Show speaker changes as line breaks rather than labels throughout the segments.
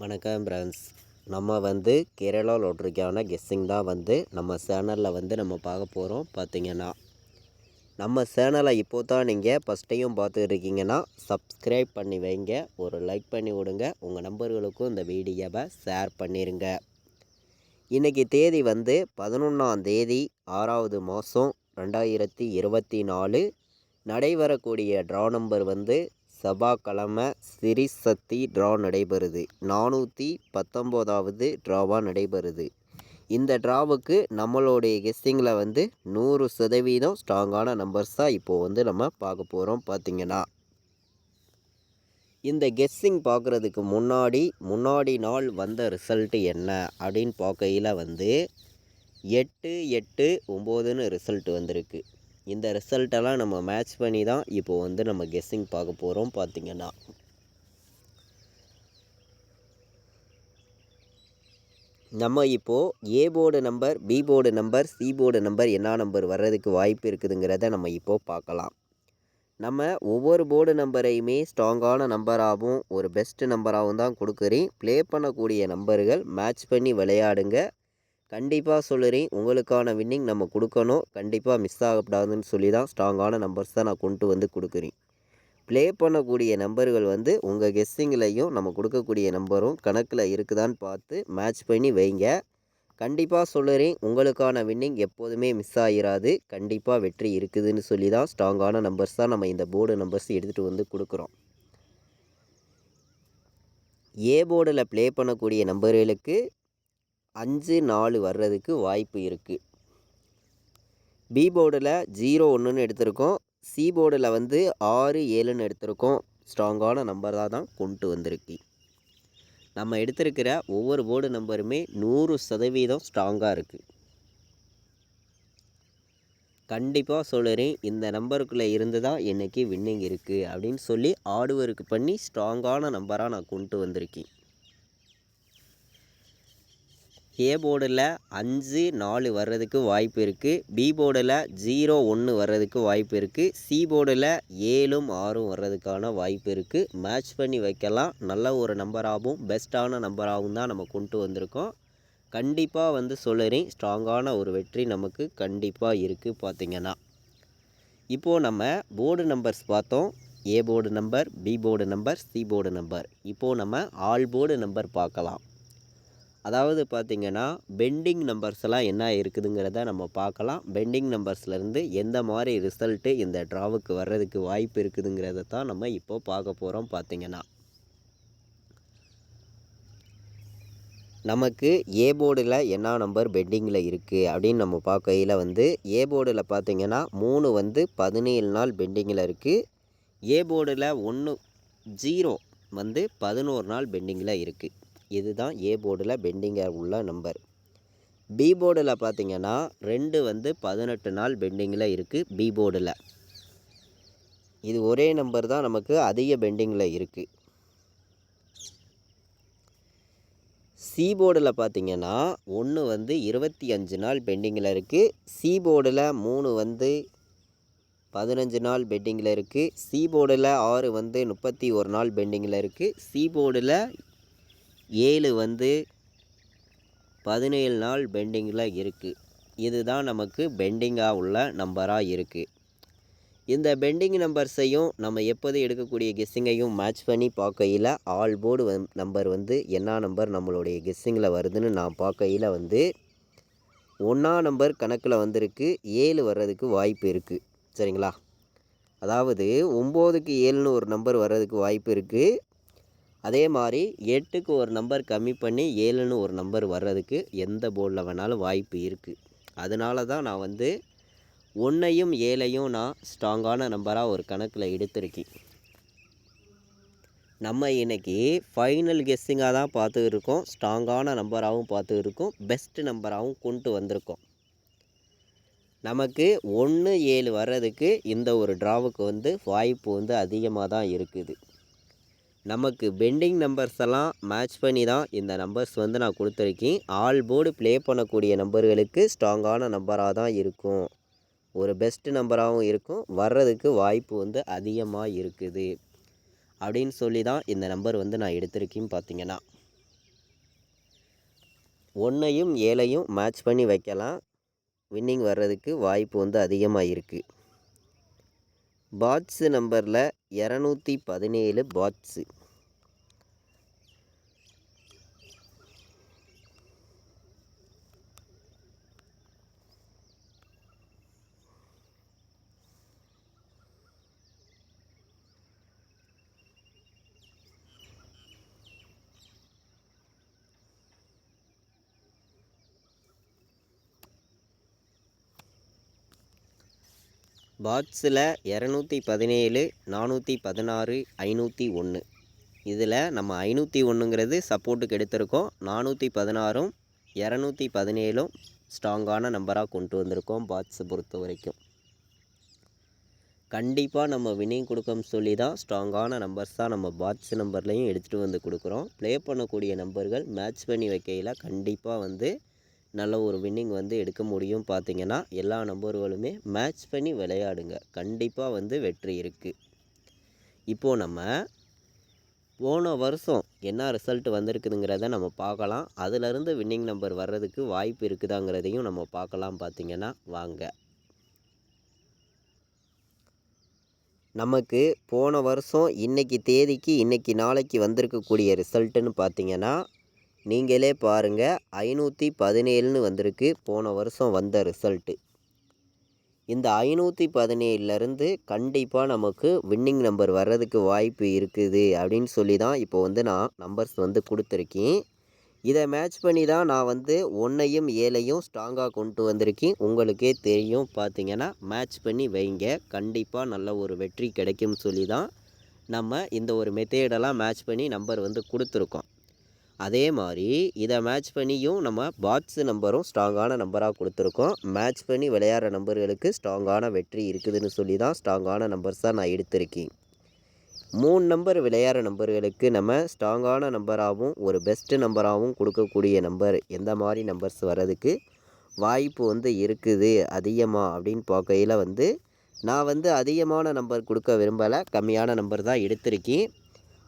வணக்கம் ஃப்ரெண்ட்ஸ். நம்ம கேரளா லாட்ரிக்கான கெஸ்ஸிங் தான் நம்ம சேனலில் நம்ம பார்க்க போகிறோம். பார்த்திங்கன்னா நம்ம சேனலை இப்போ தான் நீங்கள் ஃபஸ்ட் டைம் பார்த்துருக்கீங்கன்னா சப்ஸ்கிரைப் பண்ணி வைங்க, ஒரு லைக் பண்ணி விடுங்க, உங்கள் நம்பர்களுக்கும் இந்த வீடியோவை ஷேர் பண்ணிடுங்க. இன்றைக்கி தேதி 11ஆம் தேதி 6வது மாதம் 2024. நடைபெறக்கூடிய ட்ரா நம்பர் செவ்வாய்க்கிழமை சிறிசக்தி ட்ரா நடைபெறுது. 419வது ட்ராவாக நடைபெறுது. இந்த ட்ராவுக்கு நம்மளுடைய கெஸ்ஸிங்கில் 100% ஸ்ட்ராங்கான நம்பர்ஸாக இப்போது நம்ம பார்க்க போகிறோம். பார்த்திங்கன்னா இந்த கெஸ்ஸிங் பார்க்குறதுக்கு முன்னாடி நாள் வந்த ரிசல்ட்டு என்ன அப்படின்னு பார்க்கையில் 8-8-9ன்னு ரிசல்ட் வந்திருக்கு. இந்த ரிசல்ட்டெல்லாம் நம்ம மேட்ச் பண்ணி தான் இப்போது நம்ம கெஸ்ஸிங் பார்க்க போகிறோம். பார்த்திங்கன்னா நம்ம இப்போது A board number, B board number, C board number என்ன நம்பர் வர்றதுக்கு வாய்ப்பு இருக்குதுங்கிறத நம்ம இப்போது பார்க்கலாம். நம்ம ஒவ்வொரு போர்டு நம்பரையுமே ஸ்ட்ராங்கான நம்பராகவும் ஒரு பெஸ்ட்டு நம்பராகவும் தான் கொடுக்குறேன். ப்ளே பண்ணக்கூடிய நம்பர்கள் மேட்ச் பண்ணி விளையாடுங்க. கண்டிப்பாக சொல்லுறேன், உங்களுக்கான வின்னிங் நம்ம கொடுக்கணும். கண்டிப்பாக மிஸ் ஆகக்கூடாதுன்னு சொல்லி தான் ஸ்ட்ராங்கான நம்பர்ஸ் தான் நான் கொண்டு கொடுக்குறேன். ப்ளே பண்ணக்கூடிய நம்பர்கள் உங்கள் கெஸ்ஸிங்லையும் நம்ம கொடுக்கக்கூடிய நம்பரும் கணக்கில் இருக்குதான்னு பார்த்து மேட்ச் பண்ணி வைங்க. கண்டிப்பாக சொல்லுறேன், உங்களுக்கான வின்னிங் எப்போதுமே மிஸ் ஆகிராது. கண்டிப்பாக வெற்றி இருக்குதுன்னு சொல்லி தான் ஸ்ட்ராங்கான நம்பர்ஸ் தான் நம்ம இந்த போர்டு நம்பர்ஸ் எடுத்துகிட்டு கொடுக்குறோம். ஏ போர்டில் ப்ளே பண்ணக்கூடிய நம்பர்களுக்கு 5-4 வர்றதுக்கு வாய்ப்பு இருக்குது. பி போர்டில் 0-1ன்னு எடுத்திருக்கோம். சி போர்டில் 6-7ன்னு எடுத்திருக்கோம். ஸ்ட்ராங்கான நம்பராக தான் கொண்டு வந்திருக்கு. நம்ம எடுத்திருக்கிற ஒவ்வொரு போர்டு நம்பருமே 100% ஸ்ட்ராங்காக இருக்குது. கண்டிப்பாக சொல்லுறேன், இந்த நம்பருக்குள்ளே இருந்து தான் இன்றைக்கி வின்னிங் இருக்குது அப்படின்னு சொல்லி ஹார்ட் ஒர்க் பண்ணி ஸ்ட்ராங்கான நம்பராக நான் கொண்டு வந்திருக்கேன். ஏ போர்டில் 5-4 வர்றதுக்கு வாய்ப்பு இருக்குது. பி போர்டில் 0-1 வர்றதுக்கு வாய்ப்பு இருக்குது. சி போர்டில் 7-6 வர்றதுக்கான வாய்ப்பு இருக்குது. மேட்ச் பண்ணி வைக்கலாம். நல்ல ஒரு நம்பராகவும் பெஸ்ட்டான நம்பராகவும் தான் நம்ம கொண்டு வந்திருக்கோம். கண்டிப்பாக சொல்லுறேன், ஸ்ட்ராங்கான ஒரு வெற்றி நமக்கு கண்டிப்பாக இருக்குது. பார்த்திங்கன்னா இப்போது நம்ம போர்டு நம்பர்ஸ் பார்த்தோம். A board number, B board number, C board number. இப்போது நம்ம ஆல் போர்டு நம்பர் பார்க்கலாம். அதாவது பார்த்திங்கன்னா பெண்டிங் நம்பர்ஸ் எல்லாம் என்ன இருக்குதுங்கிறத நம்ம பார்க்கலாம். பெண்டிங் நம்பர்ஸ்லேருந்து எந்த மாதிரி ரிசல்ட்டு இந்த ட்ராவுக்கு வர்றதுக்கு வாய்ப்பு இருக்குதுங்கிறத தான் நம்ம இப்போது பார்க்க போகிறோம். பார்த்திங்கன்னா நமக்கு ஏ போர்டில் என்ன நம்பர் பெண்டிங்கில் இருக்குது அப்படின்னு நம்ம பார்க்கையில் ஏ போர்டில் பார்த்திங்கன்னா 3 17 நாள் பெண்டிங்கில் இருக்குது. ஏ போர்டில் 0 11 நாள் பெண்டிங்கில் இருக்குது. இதுதான் ஏ போர்டில் பெண்டிங்காக உள்ள நம்பர். பி போர்டில் பார்த்திங்கன்னா 2 18 நாள் பெண்டிங்கில் இருக்குது. பி போர்டில் இது ஒரே நம்பர் தான் நமக்கு அதிக பெண்டிங்கில் இருக்குது. சி போர்டில் பார்த்திங்கன்னா 1 25 நாள் பெண்டிங்கில் இருக்குது. சி போர்டில் 3 15 நாள் பெண்டிங்கில் இருக்குது. சி போர்டில் 6 31 நாள் பெண்டிங்கில் இருக்குது. சி போர்டில் 7 17 நாள் பெண்டிங்கில் இருக்குது. இதுதான் நமக்கு பெண்டிங்காக உள்ள நம்பராக இருக்குது. இந்த பெண்டிங் நம்பர்ஸையும் நம்ம எப்போது எடுக்கக்கூடிய கெஸ்ஸிங்கையும் மேட்ச் பண்ணி பார்க்கையில் ஆல் போர்டு நம்பர் என்ன நம்பர் நம்மளுடைய கெஸ்ஸிங்கில் வருதுன்னு நான் பார்க்கையில் 1ஆம் நம்பர் கணக்கில் வந்திருக்கு. 7 வர்றதுக்கு வாய்ப்பு இருக்குது. சரிங்களா? அதாவது 9க்கு 7ன்னு ஒரு நம்பர் வர்றதுக்கு வாய்ப்பு இருக்குது. அதே மாதிரி 8க்கு ஒரு நம்பர் கம்மி பண்ணி 7ன்னு ஒரு நம்பர் வர்றதுக்கு எந்த போர்டில் வேணாலும் வாய்ப்பு இருக்குது. அதனால தான் நான் 1ஐயும் 7ஐயும் நான் ஸ்ட்ராங்கான நம்பராக ஒரு கணக்கில் எடுத்திருக்கேன். நம்ம இன்றைக்கி ஃபைனல் கெஸ்ஸிங்காக தான் பார்த்து இருக்கோம். ஸ்ட்ராங்கான நம்பராகவும் பார்த்து இருக்கோம். பெஸ்ட்டு நம்பராகவும் கொண்டு வந்திருக்கோம். நமக்கு 1-7 வர்றதுக்கு இந்த ஒரு ட்ராவுக்கு வாய்ப்பு அதிகமாக தான் இருக்குது. நமக்கு பெண்டிங் நம்பர்ஸ் எல்லாம் மேட்ச் பண்ணி தான் இந்த நம்பர்ஸ் நான் கொடுத்துருக்கேன். ஆல் போர்டு ப்ளே பண்ணக்கூடிய நம்பர்களுக்கு ஸ்ட்ராங்கான நம்பராக தான் இருக்கும். ஒரு பெஸ்ட்டு நம்பராகவும் இருக்கும். வர்றதுக்கு வாய்ப்பு அதிகமாக இருக்குது அப்படின்னு சொல்லி தான் இந்த நம்பர் நான் எடுத்திருக்கேன். பார்த்திங்கன்னா 1ஐயும் 7ஐயும் மேட்ச் பண்ணி வைக்கலாம். வின்னிங் வர்றதுக்கு வாய்ப்பு வந்து அதிகமாக இருக்குது. பாட்ஸு நம்பரில் 217 பாட்ஸு. பாட்ஸில் 217, 416, 501. இதில் நம்ம 501ங்கிறது சப்போர்ட்டுக்கு எடுத்திருக்கோம். 416ம் 217ம் ஸ்ட்ராங்கான நம்பராக கொண்டு வந்திருக்கோம். பாட்ஸை பொறுத்த வரைக்கும் கண்டிப்பாக நம்ம வின்னிங் கொடுக்கோம்னு சொல்லி தான் ஸ்ட்ராங்கான நம்பர்ஸ் தான் நம்ம பாட்ஸ் நம்பர்லையும் எடுத்துகிட்டு வந்து கொடுக்குறோம். ப்ளே பண்ணக்கூடிய நம்பர்கள் மேட்ச் பண்ணி வைக்கையில் கண்டிப்பாக வந்து நல்ல ஒரு வின்னிங் வந்து எடுக்க முடியும். பார்த்திங்கன்னா எல்லா நம்பர்களுமே மேட்ச் பண்ணி விளையாடுங்க, கண்டிப்பாக வந்து வெற்றி இருக்குது. இப்போது நம்ம போன வருஷம் என்ன ரிசல்ட் வந்திருக்குதுங்கிறத நம்ம பார்க்கலாம். அதிலிருந்து வின்னிங் நம்பர் வர்றதுக்கு வாய்ப்பு இருக்குதாங்கிறதையும் நம்ம பார்க்கலாம். பார்த்திங்கன்னா வாங்க. நமக்கு போன வருஷம் இன்றைக்கி தேதிக்கு இன்றைக்கி நாளைக்கு வந்திருக்கக்கூடிய ரிசல்ட்டுன்னு பார்த்திங்கன்னா நீங்களே பாருங்கள், 517ன்னு வந்திருக்கு போன வருஷம் வந்த ரிசல்ட்டு. இந்த 517லேருந்து கண்டிப்பாக நமக்கு வின்னிங் நம்பர் வர்றதுக்கு வாய்ப்பு இருக்குது அப்படின்னு சொல்லி தான் இப்போ வந்து நான் நம்பர்ஸ் வந்து கொடுத்துருக்கேன். இதை மேட்ச் பண்ணி தான் நான் வந்து 1ஐயும் 7ஐயும் ஸ்ட்ராங்காக கொண்டு வந்திருக்கேன். உங்களுக்கே தெரியும். பார்த்திங்கன்னா மேட்ச் பண்ணி வைங்க, கண்டிப்பாக நல்ல ஒரு வெற்றி கிடைக்கும்னு சொல்லி தான் நம்ம இந்த ஒரு மெத்தேடெல்லாம் மேட்ச் பண்ணி நம்பர் வந்து கொடுத்துருக்கோம். அதே மாதிரி இதை மேட்ச் பண்ணியும் நம்ம பாட்ஸு நம்பரும் ஸ்ட்ராங்கான நம்பராக கொடுத்துருக்கோம். மேட்ச் பண்ணி விளையாடுற நம்பர்களுக்கு ஸ்ட்ராங்கான வெற்றி இருக்குதுன்னு சொல்லி தான் ஸ்ட்ராங்கான நம்பர்ஸாக நான் எடுத்திருக்கேன். 3 நம்பர் விளையாடுற நம்பர்களுக்கு நம்ம ஸ்ட்ராங்கான நம்பராகவும் ஒரு பெஸ்ட்டு நம்பராகவும் கொடுக்கக்கூடிய நம்பர் எந்த மாதிரி நம்பர்ஸ் வர்றதுக்கு வாய்ப்பு வந்து இருக்குது அதிகமாக அப்படின்னு பார்க்கையில் வந்து நான் வந்து அதிகமான நம்பர் கொடுக்க விரும்பலை, கம்மியான நம்பர் தான் எடுத்திருக்கேன்.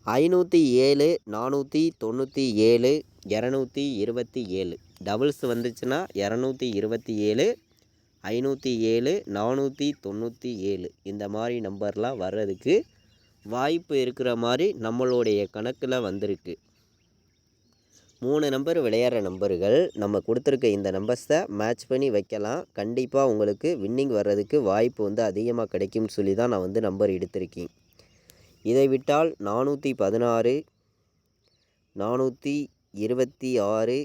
507, 497, 227 டபுள்ஸ் வந்துச்சுன்னா 227, 507, 497 இந்த மாதிரி நம்பர்லாம் வர்றதுக்கு வாய்ப்பு இருக்கிற மாதிரி நம்மளுடைய கணக்கில் வந்திருக்கு. 3 நம்பர் விளையாடுற நம்பர்கள் நம்ம கொடுத்துருக்க இந்த நம்பர்ஸை மேட்ச் பண்ணி வைக்கலாம். கண்டிப்பாக உங்களுக்கு வின்னிங் வர்றதுக்கு வாய்ப்பு வந்து அதிகமாக கிடைக்கும்னு சொல்லி தான் நான் வந்து நம்பர் எடுத்திருக்கேன். இதை விட்டால் 416, 426,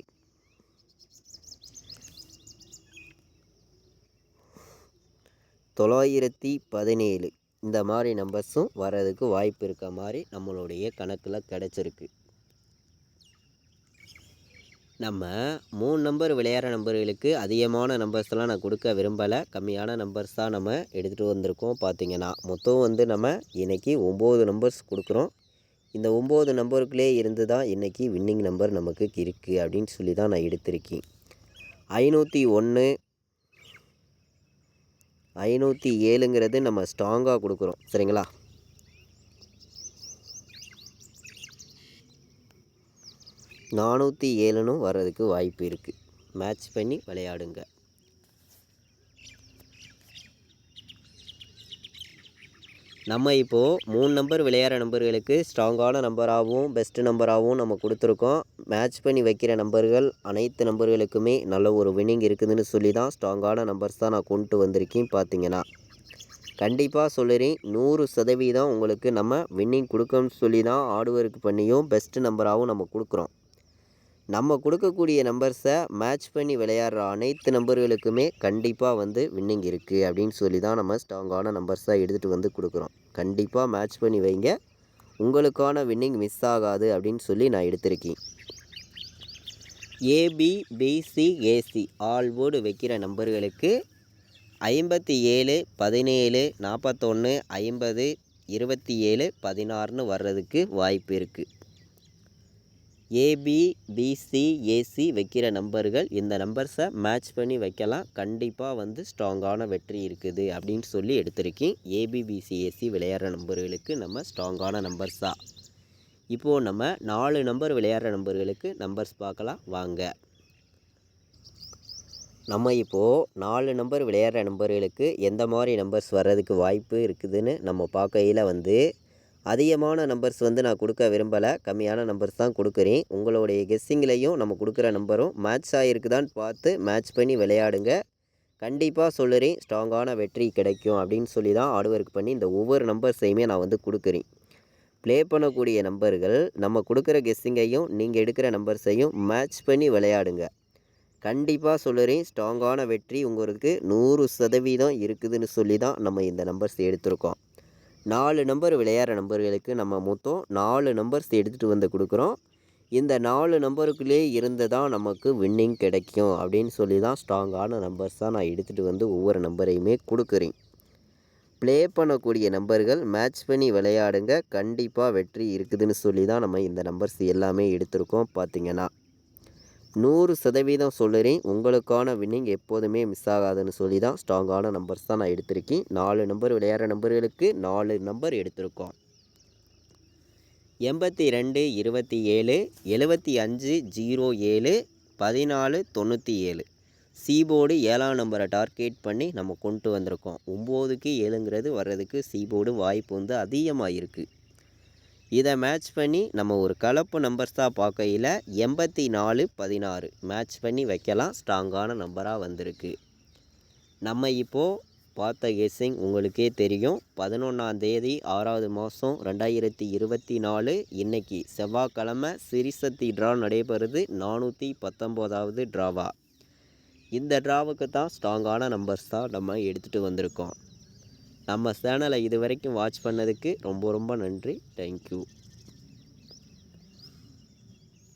917 இந்த மாதிரி நம்பர்ஸும் வர்றதுக்கு வாய்ப்பு இருக்க மாதிரி நம்மளுடைய கணக்கில் கிடச்சிருக்கு. நம்ம 3 நம்பர் விளையாடுற நம்பர்களுக்கு அதிகமான நம்பர்ஸ்லாம் நான் கொடுக்க விரும்பலை, கம்மியான நம்பர்ஸ் தான் நம்ம எடுத்துகிட்டு வந்திருக்கோம். பார்த்திங்கன்னா மொத்தம் வந்து நம்ம இன்றைக்கி 9 நம்பர்ஸ் கொடுக்குறோம். இந்த 9 நம்பருக்குள்ளே இருந்து தான் இன்றைக்கி வின்னிங் நம்பர் நமக்கு இருக்குது அப்படின்னு சொல்லி தான் நான் எடுத்திருக்கேன். 501, 507ங்கிறது நம்ம ஸ்ட்ராங்காக கொடுக்குறோம், சரிங்களா? 407ன்னு வர்றதுக்கு வாய்ப்பு இருக்குது. மேட்ச் பண்ணி விளையாடுங்க. நம்ம இப்போது 3 நம்பர் விளையாடுற நம்பர்களுக்கு ஸ்ட்ராங்கான நம்பராகவும் பெஸ்ட்டு நம்பராகவும் நம்ம கொடுத்துருக்கோம். மேட்ச் பண்ணி வைக்கிற நம்பர்கள் அனைத்து நம்பர்களுக்குமே நல்ல ஒரு வின்னிங் இருக்குதுன்னு சொல்லி தான் ஸ்ட்ராங்கான நம்பர்ஸ் தான் நான் கொண்டு வந்திருக்கேன். பார்த்திங்கன்னா கண்டிப்பாக சொல்லுறேன், 100% உங்களுக்கு நம்ம வின்னிங் கொடுக்கணும்னு சொல்லி தான் ஹார்ட் ஒர்க் பண்ணியும் பெஸ்ட்டு நம்பராகவும் நம்ம கொடுக்குறோம். நம்ம கொடுக்கக்கூடிய நம்பர்ஸை மேட்ச் பண்ணி விளையாடுற அனைத்து நம்பர்களுக்குமே கண்டிப்பாக வந்து வின்னிங் இருக்குது அப்படின்னு சொல்லி தான் நம்ம ஸ்ட்ராங்கான நம்பர்ஸாக எடுத்துகிட்டு வந்து கொடுக்குறோம். கண்டிப்பாக மேட்ச் பண்ணி வைங்க, உங்களுக்கான வின்னிங் மிஸ் ஆகாது அப்படின்னு சொல்லி நான் எடுத்திருக்கேன். AB, BC, AC all board வைக்கிற நம்பர்களுக்கு 57, 17, 41, 50, 27, 16ன்னு வர்றதுக்கு வாய்ப்பு இருக்குது. ஏபி, பிசி, ஏசி வைக்கிற நம்பர்கள் இந்த நம்பர்ஸை மேட்ச் பண்ணி வைக்கலாம். கண்டிப்பாக வந்து ஸ்ட்ராங்கான வெற்றி இருக்குது அப்படின்னு சொல்லி எடுத்திருக்கேன். ஏபி, பிசி, ஏசி விளையாடுற நம்பர்களுக்கு நம்ம ஸ்ட்ராங்கான நம்பர்ஸாக. இப்போது நம்ம 4 நம்பர் விளையாடுற நம்பர்களுக்கு நம்பர்ஸ் பார்க்கலாம் வாங்க. நம்ம இப்போது 4 நம்பர் விளையாடுற நம்பர்களுக்கு எந்த மாதிரி நம்பர்ஸ் வர்றதுக்கு வாய்ப்பு இருக்குதுன்னு நம்ம பார்க்கையில் வந்து அதிகமான நம்பர்ஸ் வந்து நான் கொடுக்க விரும்பலை, கம்மியான நம்பர்ஸ் தான் கொடுக்குறேன். உங்களுடைய கெஸ்ஸிங்லேயும் நம்ம கொடுக்குற நம்பரும் மேட்ச் ஆகிருக்குதான்னு பார்த்து மேட்ச் பண்ணி விளையாடுங்க. கண்டிப்பாக சொல்லுறேன், ஸ்ட்ராங்கான வெற்றி கிடைக்கும் அப்படின்னு சொல்லி தான் ஹார்ட் ஒர்க் பண்ணி இந்த ஒவ்வொரு நம்பர்ஸையுமே நான் வந்து கொடுக்குறேன். ப்ளே பண்ணக்கூடிய நம்பர்கள் நம்ம கொடுக்குற கெஸ்ஸிங்கையும் நீங்கள் எடுக்கிற நம்பர்ஸையும் மேட்ச் பண்ணி விளையாடுங்க. கண்டிப்பாக சொல்லுறேன், ஸ்ட்ராங்கான வெற்றி உங்களுக்கு 100% இருக்குதுன்னு சொல்லி தான் நம்ம இந்த நம்பர்ஸ் எடுத்திருக்கோம். 4 நம்பர் விளையாடுற நம்பர்களுக்கு நம்ம மொத்தம் 4 நம்பர்ஸ் எடுத்துகிட்டு வந்து கொடுக்குறோம். இந்த 4 நம்பருக்குள்ளே இருந்து தான் நமக்கு வின்னிங் கிடைக்கும் அப்படின்னு சொல்லி தான் ஸ்ட்ராங்கான நம்பர்ஸ் தான் நான் எடுத்துகிட்டு வந்து ஒவ்வொரு நம்பரையுமே கொடுக்குறேன். ப்ளே பண்ணக்கூடிய நம்பர்கள் மேட்ச் பண்ணி விளையாடுங்க. கண்டிப்பாக வெற்றி இருக்குதுன்னு சொல்லி தான் நம்ம இந்த நம்பர்ஸ் எல்லாமே எடுத்திருக்கோம். பார்த்திங்கன்னா 100% சொல்லுறேன், உங்களுக்கான வின்னிங் எப்போதுமே மிஸ் ஆகாதுன்னு சொல்லி தான் ஸ்ட்ராங்கான நம்பர்ஸ் தான் நான் எடுத்திருக்கேன். 4 நம்பர் விளையாடுற நம்பர்களுக்கு 4 நம்பர் எடுத்திருக்கோம். 82 27 75 07 14 97 சீபோர்டு 7ஆம் நம்பரை டார்கெட் பண்ணி நம்ம கொண்டு வந்திருக்கோம். 9க்கு 7ங்கிறது வர்றதுக்கு சீபோர்டு வாய்ப்பு வந்து அதிகமாக இருக்குது. இதை மேட்ச் பண்ணி நம்ம ஒரு கலப்பு நம்பர்ஸாக பார்க்கையில் 84 16 மேட்ச் பண்ணி வைக்கலாம். ஸ்ட்ராங்கான நம்பராக வந்திருக்கு. நம்ம இப்போது பார்த்த கெஸ்ஸிங் உங்களுக்கே தெரியும். 11ஆம் தேதி 6வது மாதம் 2024 இன்றைக்கி செவ்வாய்க்கிழமை சிறிசக்தி ட்ரா நடைபெறுது. 419வது ட்ராவா. இந்த ட்ராவுக்கு தான் ஸ்ட்ராங்கான நம்பர்ஸ் தான் நம்ம எடுத்துகிட்டு வந்திருக்கோம். நம்ம சேனலை இது வரைக்கும் வாட்ச் பண்ணதுக்கு ரொம்ப ரொம்ப நன்றி. தேங்க்யூ.